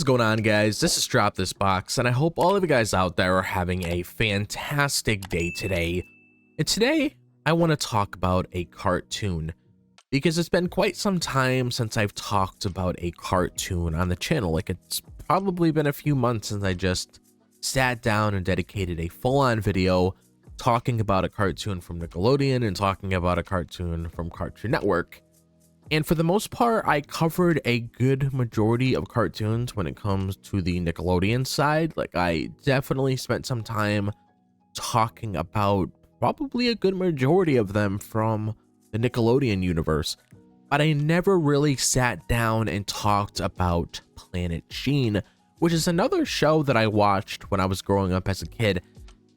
going on, guys? This is DropThisBox, and I hope all of you guys out there are having a fantastic day today. And today, I want to talk about a cartoon, because it's been quite some time since I've talked about a cartoon on the channel. Like, it's probably been a few months since I just sat down and dedicated a full-on video talking about a cartoon from Nickelodeon and talking about a cartoon from Cartoon Network. And for the most part, I covered a good majority of cartoons when it comes to the Nickelodeon side. Like, I definitely spent some time talking about probably a good majority of them from the Nickelodeon universe. But I never really sat down and talked about Planet Sheen, which is another show that I watched when I was growing up as a kid.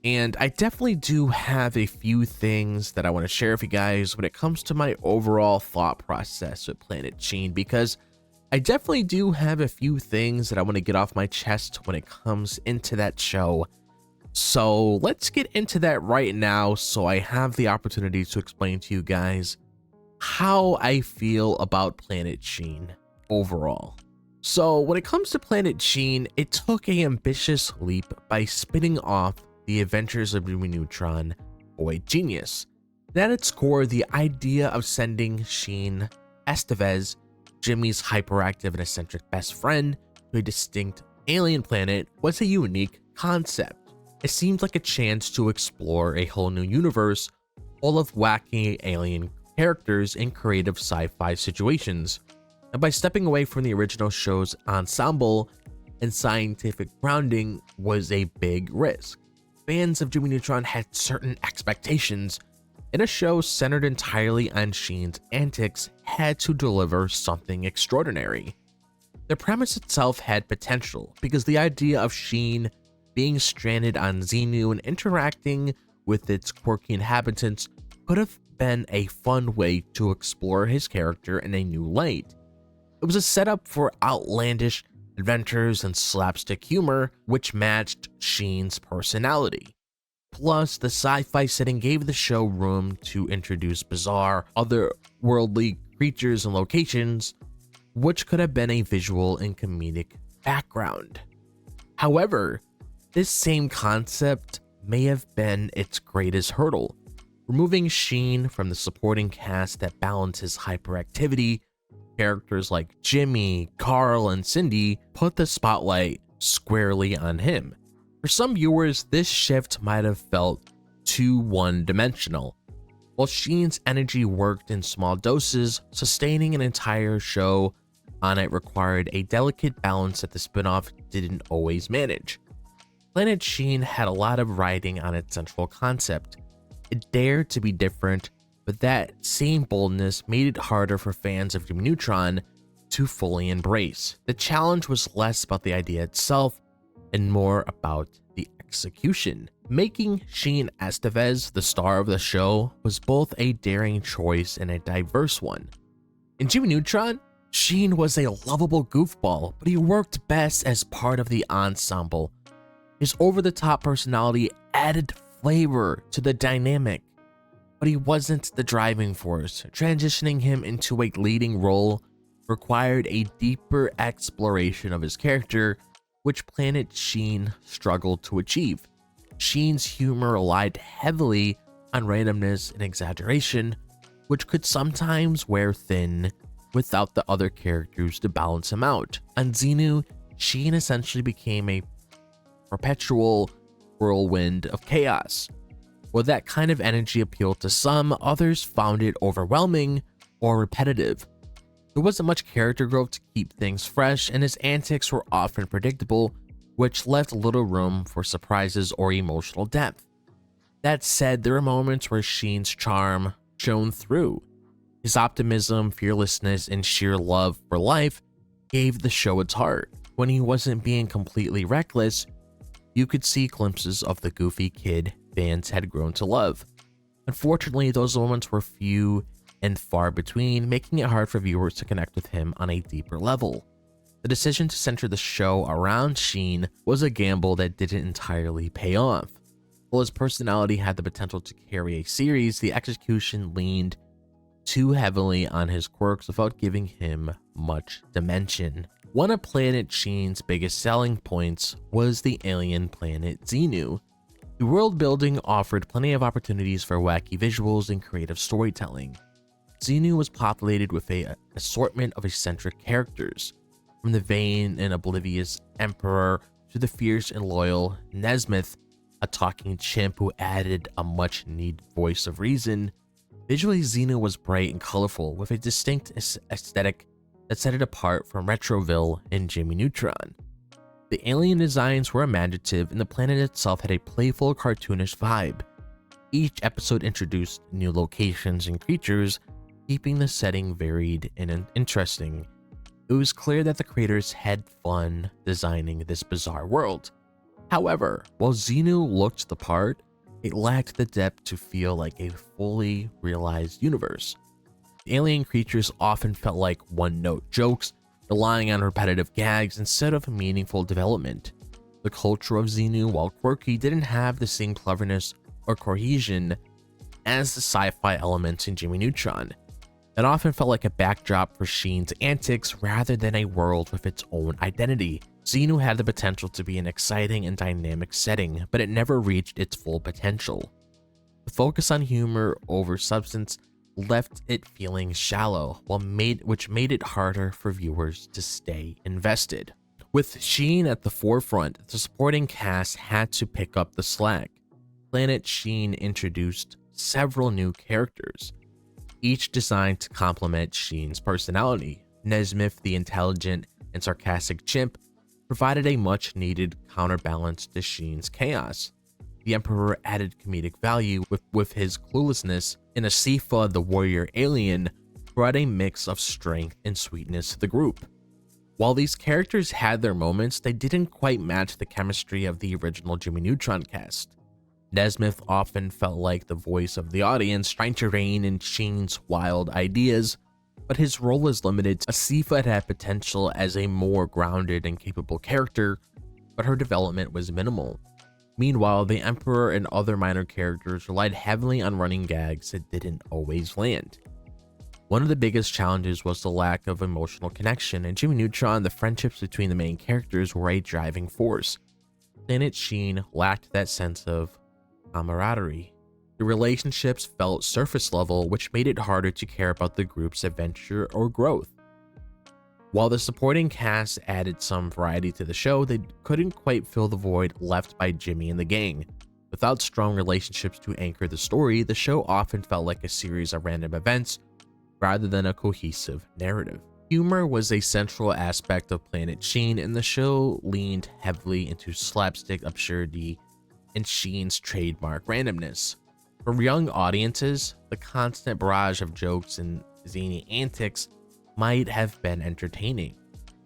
And I definitely do have a few things that I want to share with you guys when it comes to my overall thought process with Planet Sheen, because I definitely do have a few things that I want to get off my chest when it comes into that show. So let's get into that right now, so I have the opportunity to explain to you guys how I feel about Planet Sheen overall. So when it comes to Planet Sheen, it took an ambitious leap by spinning off The Adventures of Jimmy Neutron, Boy Genius. At its core, the idea of sending Sheen, Estevez, Jimmy's hyperactive and eccentric best friend, to a distinct alien planet was a unique concept. It seemed like a chance to explore a whole new universe full of wacky alien characters in creative sci-fi situations. And by stepping away from the original show's ensemble and scientific grounding was a big risk. Fans of Jimmy Neutron had certain expectations, and a show centered entirely on Sheen's antics had to deliver something extraordinary. The premise itself had potential, because the idea of Sheen being stranded on Zeenu and interacting with its quirky inhabitants could have been a fun way to explore his character in a new light. It was a setup for outlandish adventures and slapstick humor, which matched Sheen's personality. Plus, the sci-fi setting gave the show room to introduce bizarre, otherworldly creatures and locations, which could have been a visual and comedic background. However, this same concept may have been its greatest hurdle. Removing Sheen from the supporting cast that balances hyperactivity, characters like Jimmy, Carl, and Cindy put the spotlight squarely on him. For some viewers, this shift might have felt too one-dimensional. While Sheen's energy worked in small doses, sustaining an entire show on it required a delicate balance that the spinoff didn't always manage. Planet Sheen had a lot of riding on its central concept. It dared to be different, but that same boldness made it harder for fans of Jimmy Neutron to fully embrace. The challenge was less about the idea itself and more about the execution. Making Sheen Estevez the star of the show was both a daring choice and a diverse one. In Jimmy Neutron, Sheen was a lovable goofball, but he worked best as part of the ensemble. His over-the-top personality added flavor to the dynamic, but he wasn't the driving force. Transitioning him into a leading role required a deeper exploration of his character, which Planet Sheen struggled to achieve. Sheen's humor relied heavily on randomness and exaggeration, which could sometimes wear thin without the other characters to balance him out. On Zeenu, Sheen essentially became a perpetual whirlwind of chaos. While that kind of energy appealed to some, others found it overwhelming or repetitive. There wasn't much character growth to keep things fresh, and his antics were often predictable, which left little room for surprises or emotional depth. That said, there were moments where Sheen's charm shone through. His optimism, fearlessness, and sheer love for life gave the show its heart. When he wasn't being completely reckless, you could see glimpses of the goofy kid fans had grown to love. Unfortunately, those moments were few and far between, making it hard for viewers to connect with him on a deeper level. The decision to center the show around Sheen was a gamble that didn't entirely pay off. While his personality had the potential to carry a series, the execution leaned too heavily on his quirks without giving him much dimension. One of Planet Sheen's biggest selling points was the alien planet Zeenu. The world building offered plenty of opportunities for wacky visuals and creative storytelling. Zeenu was populated with an assortment of eccentric characters, from the vain and oblivious Emperor to the fierce and loyal Nesmith, a talking chimp who added a much-needed voice of reason. Visually, Zeenu was bright and colorful, with a distinct aesthetic that set it apart from Retroville and Jimmy Neutron. The alien designs were imaginative, and the planet itself had a playful, cartoonish vibe. Each episode introduced new locations and creatures, keeping the setting varied and interesting. It was clear that the creators had fun designing this bizarre world. However, while Zeenu looked the part, it lacked the depth to feel like a fully realized universe. The alien creatures often felt like one-note jokes, relying on repetitive gags instead of meaningful development. The culture of Zeenu, while quirky, didn't have the same cleverness or cohesion as the sci-fi elements in Jimmy Neutron. It often felt like a backdrop for Sheen's antics rather than a world with its own identity. Zeenu had the potential to be an exciting and dynamic setting, but it never reached its full potential. The focus on humor over substance left it feeling shallow, which made it harder for viewers to stay invested. With Sheen at the forefront, the supporting cast had to pick up the slack. Planet Sheen introduced several new characters, each designed to complement Sheen's personality. Nesmith, the intelligent and sarcastic chimp, provided a much-needed counterbalance to Sheen's chaos. The Emperor added comedic value with his cluelessness, and Asifa, the warrior alien, brought a mix of strength and sweetness to the group. While these characters had their moments, they didn't quite match the chemistry of the original Jimmy Neutron cast. Nesmith often felt like the voice of the audience, trying to rein in Sheen's wild ideas, but his role is limited. Asifa had potential as a more grounded and capable character, but her development was minimal. Meanwhile, the Emperor and other minor characters relied heavily on running gags that didn't always land. One of the biggest challenges was the lack of emotional connection. In Jimmy Neutron, the friendships between the main characters were a driving force. Planet Sheen lacked that sense of camaraderie. The relationships felt surface level, which made it harder to care about the group's adventure or growth. While the supporting cast added some variety to the show, they couldn't quite fill the void left by Jimmy and the gang. Without strong relationships to anchor the story, the show often felt like a series of random events rather than a cohesive narrative. Humor was a central aspect of Planet Sheen, and the show leaned heavily into slapstick absurdity and Sheen's trademark randomness. For young audiences, the constant barrage of jokes and zany antics might have been entertaining.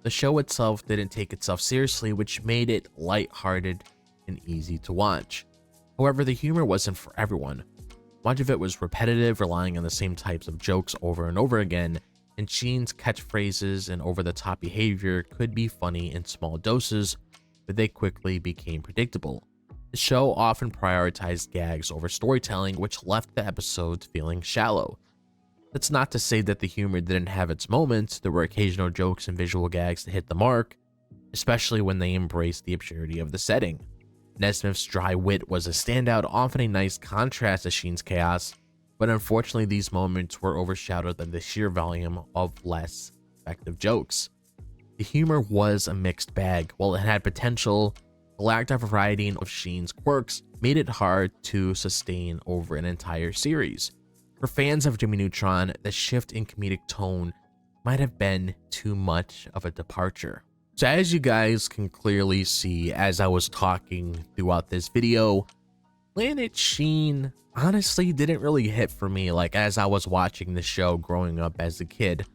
The show itself didn't take itself seriously, which made it lighthearted and easy to watch. However, the humor wasn't for everyone. Much of it was repetitive, relying on the same types of jokes over and over again, and Sheen's catchphrases and over-the-top behavior could be funny in small doses, but they quickly became predictable. The show often prioritized gags over storytelling, which left the episodes feeling shallow. That's not to say that the humor didn't have its moments. There were occasional jokes and visual gags that hit the mark, especially when they embraced the absurdity of the setting. Nesmith's dry wit was a standout, often a nice contrast to Sheen's chaos, but unfortunately these moments were overshadowed by the sheer volume of less effective jokes. The humor was a mixed bag. While it had potential, the lack of variety of Sheen's quirks made it hard to sustain over an entire series. For fans of Jimmy Neutron, the shift in comedic tone might have been too much of a departure. So as you guys can clearly see as I was talking throughout this video, Planet Sheen honestly didn't really hit for me like as I was watching the show growing up as a kid.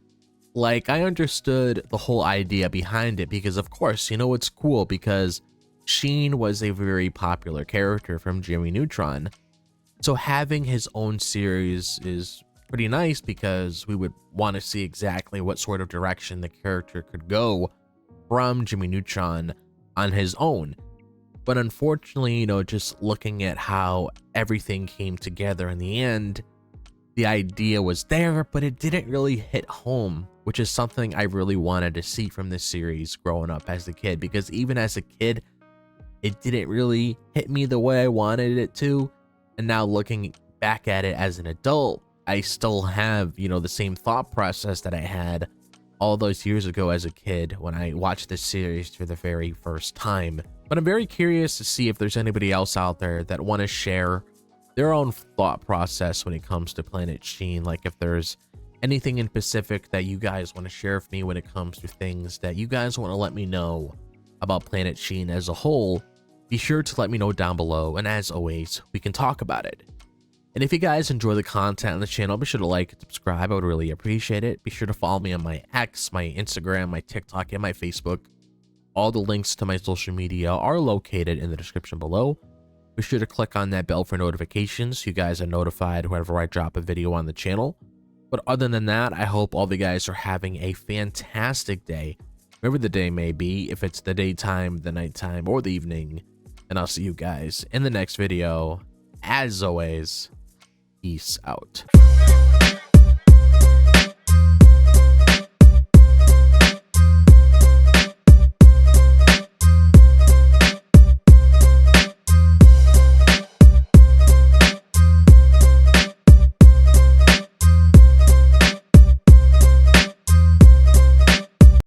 Like, I understood the whole idea behind it because, of course, you know, it's cool because Sheen was a very popular character from Jimmy Neutron. So having his own series is pretty nice because we would want to see exactly what sort of direction the character could go from Jimmy Neutron on his own. But unfortunately, you know, just looking at how everything came together in the end, the idea was there, but it didn't really hit home, which is something I really wanted to see from this series growing up as a kid, because even as a kid, it didn't really hit me the way I wanted it to. And now looking back at it as an adult, I still have, you know, the same thought process that I had all those years ago as a kid when I watched this series for the very first time. But I'm very curious to see if there's anybody else out there that want to share their own thought process when it comes to Planet Sheen. Like if there's anything in specific that you guys want to share with me when it comes to things that you guys want to let me know about Planet Sheen as a whole, be sure to let me know down below. And as always, we can talk about it. And if you guys enjoy the content on the channel, be sure to like and subscribe. I would really appreciate it. Be sure to follow me on my X, my Instagram, my TikTok, and my Facebook. All the links to my social media are located in the description below. Be sure to click on that bell for notifications so you guys are notified whenever I drop a video on the channel. But other than that, I hope all of you guys are having a fantastic day, wherever the day may be, if it's the daytime, the nighttime, or the evening. And I'll see you guys in the next video. As always, peace out.